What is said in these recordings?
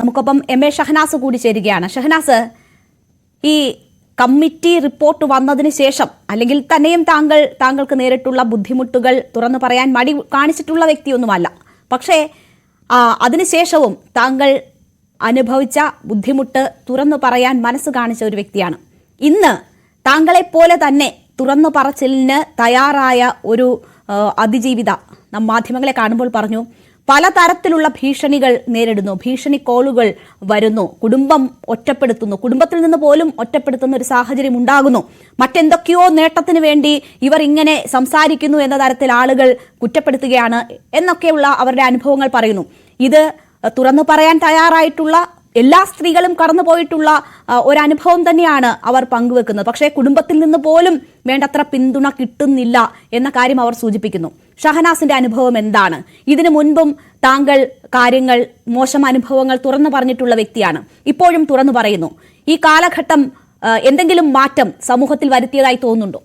നമുക്കൊപ്പം MA ഷഹനാസ് കൂടി ചേരുകയാണ്. ഷഹനാസ്, ഈ കമ്മിറ്റി റിപ്പോർട്ട് വന്നതിന് ശേഷം അല്ലെങ്കിൽ തന്നെയും താങ്കൾക്ക് നേരിട്ടുള്ള ബുദ്ധിമുട്ടുകൾ തുറന്നു പറയാൻ മടി കാണിച്ചിട്ടുള്ള വ്യക്തിയൊന്നുമല്ല. പക്ഷേ അതിനുശേഷവും താങ്കൾ അനുഭവിച്ച ബുദ്ധിമുട്ട് തുറന്നു പറയാൻ മനസ്സ് കാണിച്ച ഒരു വ്യക്തിയാണ്. ഇന്ന് താങ്കളെപ്പോലെ തന്നെ തുറന്നു പറച്ചിലിന് തയ്യാറായ ഒരു അതിജീവിത മാധ്യമങ്ങളെ കാണുമ്പോൾ പറഞ്ഞു, പലതരത്തിലുള്ള ഭീഷണികൾ നേരിടുന്നു, ഭീഷണി കോളുകൾ വരുന്നു, കുടുംബം ഒറ്റപ്പെടുത്തുന്നു, കുടുംബത്തിൽ നിന്ന് പോലും ഒറ്റപ്പെടുത്തുന്ന ഒരു സാഹചര്യം ഉണ്ടാകുന്നു, മറ്റെന്തൊക്കെയോ നേട്ടത്തിന് വേണ്ടി ഇവർ ഇങ്ങനെ സംസാരിക്കുന്നു എന്ന തരത്തിൽ ആളുകൾ കുറ്റപ്പെടുത്തുകയാണ് എന്നൊക്കെയുള്ള അവരുടെ അനുഭവങ്ങൾ പറയുന്നു. ഇത് തുറന്നു പറയാൻ തയ്യാറായിട്ടുള്ള എല്ലാ സ്ത്രീകളും കടന്നുപോയിട്ടുള്ള ഒരനുഭവം തന്നെയാണ് അവർ പങ്കുവെക്കുന്നത്. പക്ഷേ കുടുംബത്തിൽ നിന്ന് പോലും വേണ്ടത്ര പിന്തുണ കിട്ടുന്നില്ല എന്ന കാര്യം അവർ സൂചിപ്പിക്കുന്നു. ഷഹനാസിന്റെ അനുഭവം എന്താണ്? ഇതിനു മുൻപും താങ്കൾ കാര്യങ്ങൾ, മോശം അനുഭവങ്ങൾ തുറന്നു പറഞ്ഞിട്ടുള്ള വ്യക്തിയാണ്, ഇപ്പോഴും തുറന്നു പറയുന്നു. ഈ കാലഘട്ടം എന്തെങ്കിലും മാറ്റം സമൂഹത്തിൽ വരുത്തിയതായി തോന്നുന്നുണ്ടോ?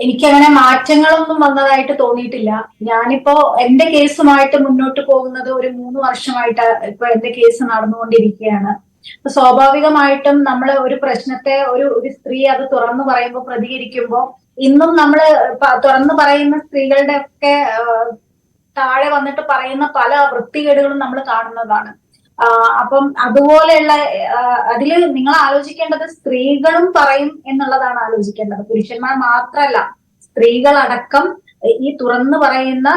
എനിക്കങ്ങനെ മാറ്റങ്ങളൊന്നും വന്നതായിട്ട് തോന്നിയിട്ടില്ല. ഞാനിപ്പോ എന്റെ കേസുമായിട്ട് മുന്നോട്ട് പോകുന്നത് ഒരു 3 വർഷമായിട്ട് ഇപ്പൊ എന്റെ കേസ് നടന്നുകൊണ്ടിരിക്കുകയാണ്. അപ്പൊ സ്വാഭാവികമായിട്ടും നമ്മൾ ഒരു പ്രശ്നത്തെ ഒരു സ്ത്രീ അത് തുറന്നു പറയുമ്പോൾ, പ്രതികരിക്കുമ്പോൾ, ഇന്നും നമ്മൾ തുറന്നു പറയുന്ന സ്ത്രീകളുടെ ഒക്കെ താഴെ വന്നിട്ട് പറയുന്ന പല വൃത്തികേടുകളും നമ്മൾ കാണുന്നതാണ്. അപ്പം അതുപോലെയുള്ള അതില് നിങ്ങൾ ആലോചിക്കേണ്ടത് സ്ത്രീകളും പറയും എന്നുള്ളതാണ് ആലോചിക്കേണ്ടത്. പുരുഷന്മാർ മാത്രമല്ല, സ്ത്രീകളടക്കം ഈ തുറന്നു പറയുന്ന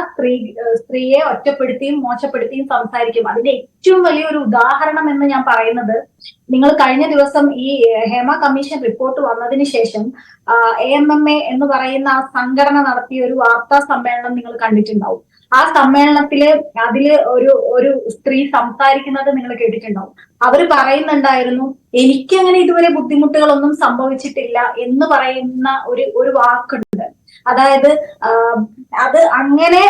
സ്ത്രീയെ ഒറ്റപ്പെടുത്തിയും മോശപ്പെടുത്തിയും സംസാരിക്കും. അതിന്റെ ഏറ്റവും വലിയൊരു ഉദാഹരണം എന്ന് ഞാൻ പറയുന്നത്, നിങ്ങൾ കഴിഞ്ഞ ദിവസം ഈ ഹേമ കമ്മീഷൻ റിപ്പോർട്ട് വന്നതിന് ശേഷം AMMA എന്ന് പറയുന്ന ആ സംഘടന നടത്തിയ ഒരു വാർത്താ സമ്മേളനം നിങ്ങൾ കണ്ടിട്ടുണ്ടാവും. ആ സമ്മേളനത്തില് ഒരു സ്ത്രീ സംസാരിക്കുന്നത് നിങ്ങൾ കേട്ടിട്ടുണ്ടാവും. അവര് പറയുന്നുണ്ടായിരുന്നു, എനിക്കങ്ങനെ ഇതുവരെ ബുദ്ധിമുട്ടുകളൊന്നും സംഭവിച്ചിട്ടില്ല എന്ന് പറയുന്ന ഒരു വാക്കുണ്ട്. അതായത് അത് അങ്ങനെ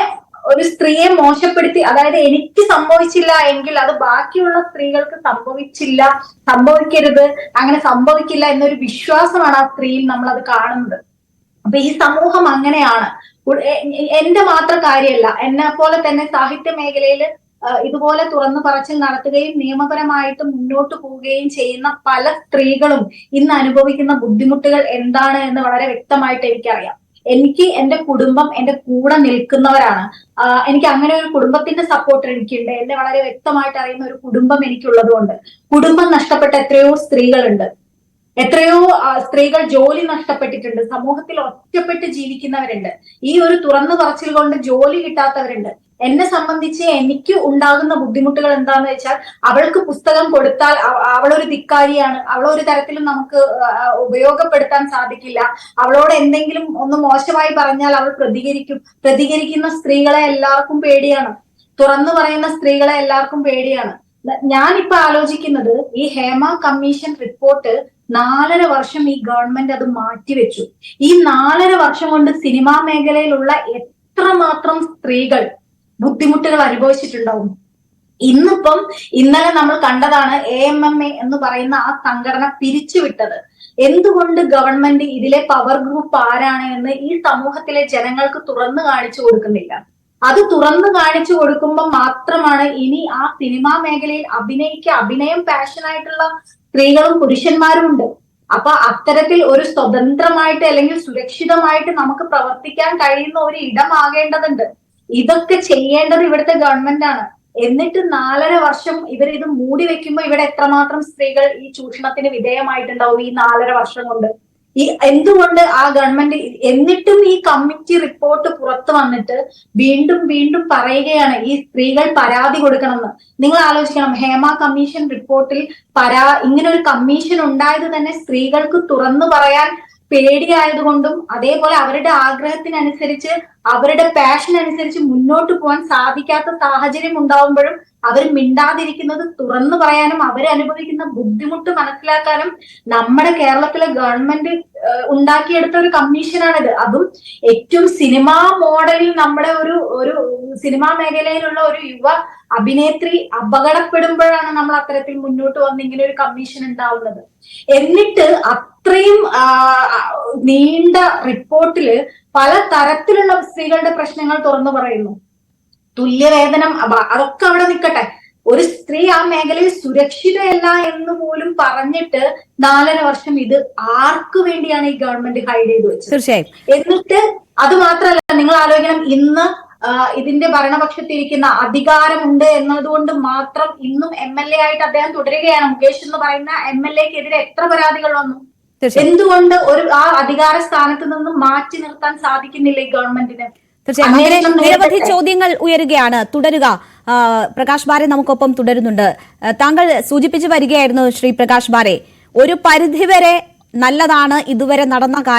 ഒരു സ്ത്രീയെ മോശപ്പെടുത്തി, അതായത് എനിക്ക് സംഭവിച്ചില്ല എങ്കിൽ അത് ബാക്കിയുള്ള സ്ത്രീകൾക്ക് സംഭവിക്കരുത്, അങ്ങനെ സംഭവിക്കില്ല എന്നൊരു വിശ്വാസമാണ് ആ സ്ത്രീയിൽ നമ്മൾ അത് കാണുന്നത്. അപ്പൊ ഈ സമൂഹം അങ്ങനെയാണ്. എന്റെ മാത്രം കാര്യമല്ല, എന്നെ പോലെ തന്നെ സാഹിത്യ മേഖലയിൽ ഇതുപോലെ തുറന്നു പറച്ചിൽ നടത്തുകയും നിയമപരമായിട്ട് മുന്നോട്ട് പോവുകയും ചെയ്യുന്ന പല സ്ത്രീകളും ഇന്ന് അനുഭവിക്കുന്ന ബുദ്ധിമുട്ടുകൾ എന്താണ് എന്ന് വളരെ വ്യക്തമായിട്ട് എനിക്കറിയാം. എനിക്ക് എന്റെ കുടുംബം എന്റെ കൂടെ നിൽക്കുന്നവരാണ്. എനിക്ക് അങ്ങനെ ഒരു കുടുംബത്തിന്റെ സപ്പോർട്ട് എനിക്കുണ്ട്. എന്നെ വളരെ വ്യക്തമായിട്ട് അറിയുന്ന ഒരു കുടുംബം എനിക്കുള്ളത് കൊണ്ട്, കുടുംബം നഷ്ടപ്പെട്ട എത്രയോ സ്ത്രീകളുണ്ട്, എത്രയോ സ്ത്രീകൾ ജോലി നഷ്ടപ്പെട്ടിട്ടുണ്ട്, സമൂഹത്തിൽ ഒറ്റപ്പെട്ട് ജീവിക്കുന്നവരുണ്ട്, ഈ ഒരു തുറന്നു പറച്ചിൽ കൊണ്ട് ജോലി കിട്ടാത്തവരുണ്ട്. എന്നെ സംബന്ധിച്ച് എനിക്ക് ഉണ്ടാകുന്ന ബുദ്ധിമുട്ടുകൾ എന്താന്ന് വെച്ചാൽ, അവൾക്ക് പുസ്തകം കൊടുത്താൽ അവളൊരു ധിക്കാരിയാണ്, അവളൊരു തരത്തിലും നമുക്ക് ഉപയോഗപ്പെടുത്താൻ സാധിക്കില്ല, അവളോട് എന്തെങ്കിലും ഒന്ന് മോശമായി പറഞ്ഞാൽ അവൾ പ്രതികരിക്കുന്ന സ്ത്രീകളെ എല്ലാവർക്കും പേടിയാണ്, തുറന്നു പറയുന്ന സ്ത്രീകളെ എല്ലാവർക്കും പേടിയാണ്. ഞാനിപ്പോ ആലോചിക്കുന്നത്, ഈ ഹേമ കമ്മീഷൻ റിപ്പോർട്ട് 4.5 വർഷം ഈ ഗവൺമെന്റ് അത് മാറ്റിവെച്ചു. ഈ 4.5 വർഷം കൊണ്ട് സിനിമാ മേഖലയിലുള്ള എത്രമാത്രം സ്ത്രീകൾ ബുദ്ധിമുട്ടുകൾ അനുഭവിച്ചിട്ടുണ്ടാവും. ഇന്നലെ നമ്മൾ കണ്ടതാണ് AMMA എന്ന് പറയുന്ന ആ സംഘടന പിരിച്ചുവിട്ടത്. എന്തുകൊണ്ട് ഗവൺമെന്റ് ഇതിലെ പവർ ഗ്രൂപ്പ് ആരാണ് എന്ന് ഈ സമൂഹത്തിലെ ജനങ്ങൾക്ക് തുറന്നു കാണിച്ചു കൊടുക്കുന്നില്ല? അത് തുറന്നു കാണിച്ചു കൊടുക്കുമ്പോൾ മാത്രമാണ് ഇനി ആ സിനിമാ മേഖലയിൽ അഭിനയം പാഷനായിട്ടുള്ള സ്ത്രീകളും പുരുഷന്മാരും ഉണ്ട്. അപ്പൊ അത്തരത്തിൽ ഒരു സ്വതന്ത്രമായിട്ട് അല്ലെങ്കിൽ സുരക്ഷിതമായിട്ട് നമുക്ക് പ്രവർത്തിക്കാൻ കഴിയുന്ന ഒരു ഇടമാകേണ്ടതുണ്ട്. ഇതൊക്കെ ചെയ്യേണ്ടത് ഇവിടുത്തെ ഗവൺമെന്റ് ആണ്. എന്നിട്ട് 4.5 വർഷം ഇവർ ഇത് മൂടി വെക്കുമ്പോൾ ഇവിടെ എത്രമാത്രം സ്ത്രീകൾ ഈ ചൂഷണത്തിന് വിധേയമായിട്ടുണ്ടാവും ഈ 4.5 വർഷം കൊണ്ട്? എന്തുകൊണ്ട് ആ ഗവൺമെന്റ് എന്നിട്ടും ഈ കമ്മിറ്റി റിപ്പോർട്ട് പുറത്തു വന്നിട്ട് വീണ്ടും വീണ്ടും പറയുകയാണ് ഈ സ്ത്രീകൾ പരാതി കൊടുക്കണമെന്ന്? നിങ്ങൾ ആലോചിക്കണം, ഹേമ കമ്മീഷൻ റിപ്പോർട്ടിൽ ഇങ്ങനെ ഒരു കമ്മീഷൻ ഉണ്ടായത് തന്നെ സ്ത്രീകൾക്ക് തുറന്നു പറയാൻ പേടിയായതുകൊണ്ടും, അതേപോലെ അവരുടെ ആഗ്രഹത്തിനനുസരിച്ച് അവരുടെ പാഷൻ അനുസരിച്ച് മുന്നോട്ട് പോകാൻ സാധിക്കാത്ത സാഹചര്യം ഉണ്ടാവുമ്പോഴും അവർ മിണ്ടാതിരിക്കുന്നത് തുറന്നു പറയാനും അവരനുഭവിക്കുന്ന ബുദ്ധിമുട്ട് മനസ്സിലാക്കാനും നമ്മുടെ കേരളത്തിലെ ഗവൺമെന്റ് ഉണ്ടാക്കിയെടുത്ത ഒരു കമ്മീഷനാണിത്. അതും ഏറ്റവും സിനിമാ മോഡലിൽ നമ്മുടെ ഒരു സിനിമാ മേഖലയിലുള്ള ഒരു യുവ അഭിനേത്രി അപകടപ്പെടുമ്പോഴാണ് നമ്മൾ അത്തരത്തിൽ മുന്നോട്ട് വന്ന് ഇങ്ങനെ ഒരു കമ്മീഷൻ ഉണ്ടാവുന്നത്. എന്നിട്ട് അത്രയും നീണ്ട റിപ്പോർട്ടില് പല തരത്തിലുള്ള സ്ത്രീകളുടെ പ്രശ്നങ്ങൾ തുറന്നു പറയുന്നു. തുല്യവേതനം അതൊക്കെ അവിടെ നിൽക്കട്ടെ. ഒരു സ്ത്രീ ആ മേഖലയിൽ സുരക്ഷിതയല്ല എന്ന് പോലും പറഞ്ഞിട്ട് 4.5 വർഷം ഇത് ആർക്കു വേണ്ടിയാണ് ഈ ഗവൺമെന്റ് ഹൈഡ് ചെയ്ത് വെച്ചത്? തീർച്ചയായും. എന്നിട്ട് അത് മാത്രമല്ല, നിങ്ങൾ ആലോചിക്കണം, ഇന്ന് ഇതിന്റെ ഭരണപക്ഷത്തിരിക്കുന്ന അധികാരമുണ്ട് എന്നതുകൊണ്ട് മാത്രം ഇന്നും MLA ആയിട്ട് അദ്ദേഹം തുടരുകയാണ്. മുകേഷ് എന്ന് പറയുന്ന MLA-ക്കെതിരെ എത്ര പരാതികൾ വന്നു? എന്തുകൊണ്ട് ആ അധികാര സ്ഥാനത്ത് നിന്നും മാറ്റി നിർത്താൻ സാധിക്കുന്നില്ല ഈ ഗവൺമെന്റിന്? തീർച്ചയായും നിരവധി ചോദ്യങ്ങൾ ഉയരുകയാണ്. തുടരുക. പ്രകാശ് ബാരെ നമുക്കൊപ്പം തുടരുന്നുണ്ട്. താങ്കൾ സൂചിപ്പിച്ചു വരികയായിരുന്നു ശ്രീ പ്രകാശ് ബാരെ, ഒരു പരിധിവരെ നല്ലതാണ് ഇതുവരെ നടന്ന കാര്യം.